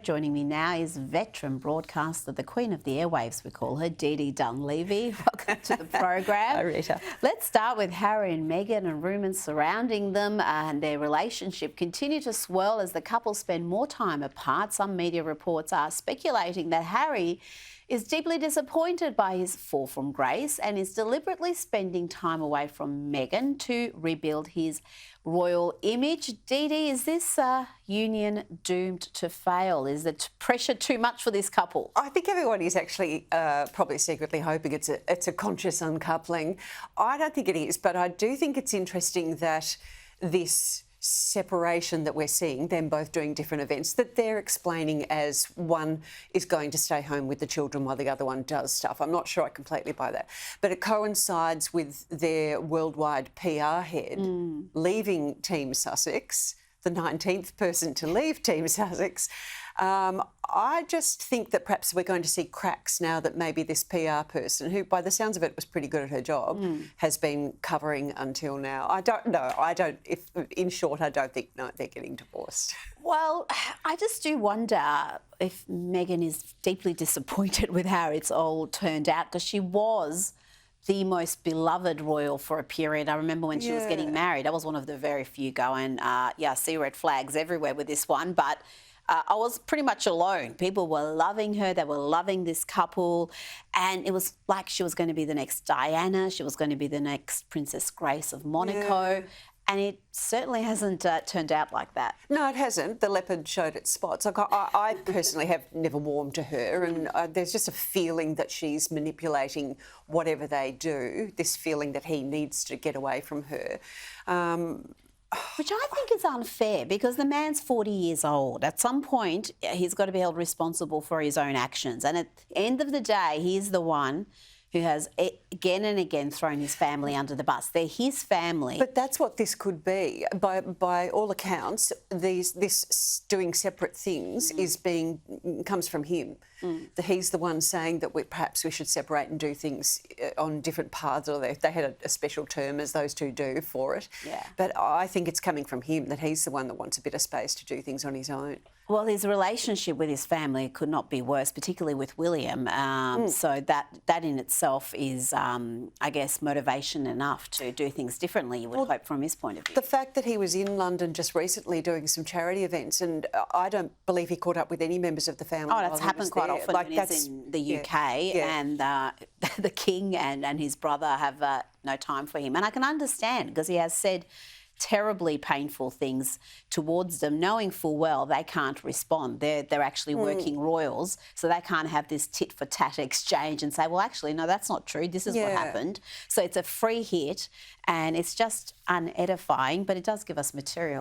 Joining me now is veteran broadcaster, the Queen of the Airwaves, we call her, Dee Dee Dunleavy. Welcome to the program. Hi, Rita. Let's start with Harry and Meghan and rumours surrounding them and their relationship continue to swirl as the couple spend more time apart. Some media reports are speculating that Harry is deeply disappointed by his fall from grace and is deliberately spending time away from Meghan to rebuild his royal image. Dee Dee, is this union doomed to fail? Is the pressure too much for this couple? I think everyone is actually probably secretly hoping it's a conscious uncoupling. I don't think it is, but I do think it's interesting that this separation that we're seeing, them both doing different events, that they're explaining as one is going to stay home with the children while the other one does stuff. I'm not sure I completely buy that. But it coincides with their worldwide PR head leaving Team Sussex, the 19th person to leave Team Sussex. I just think that perhaps we're going to see cracks now that maybe this PR person, who by the sounds of it was pretty good at her job, has been covering until now. I don't know. In short, I don't think they're getting divorced. Well, I just do wonder if Meghan is deeply disappointed with how it's all turned out, because she was the most beloved royal for a period. I remember when she was getting married, I was one of the very few going, I see red flags everywhere with this one, but I was pretty much alone. People were loving her. They were loving this couple. And it was like she was going to be the next Diana. She was going to be the next Princess Grace of Monaco. Yeah. And it certainly hasn't turned out like that. No, it hasn't. The leopard showed its spots. Like, I personally have never warmed to her, and there's just a feeling that she's manipulating whatever they do, this feeling that he needs to get away from her. Which I think is unfair, because the man's 40 years old. At some point, he's got to be held responsible for his own actions. And at the end of the day, he's the one who has again and again thrown his family under the bus. They're his family. But that's what this could be. By all accounts, this doing separate things comes from him. That he's the one saying that perhaps we should separate and do things on different paths, or they had a special term, as those two do, for it. Yeah. But I think it's coming from him, that he's the one that wants a bit of space to do things on his own. Well, his relationship with his family could not be worse, particularly with William. So that in itself is, I guess, motivation enough to do things differently, you would hope, from his point of view. The fact that he was in London just recently doing some charity events, and I don't believe he caught up with any members of the family. Oh, that's happened quite often when he's in the UK, and the King and his brother have no time for him. And I can understand, because he has said terribly painful things towards them, knowing full well they can't respond. They're actually working royals, so they can't have this tit-for-tat exchange and say, well, actually, no, that's not true. This is what happened. So it's a free hit, and it's just unedifying, but it does give us material.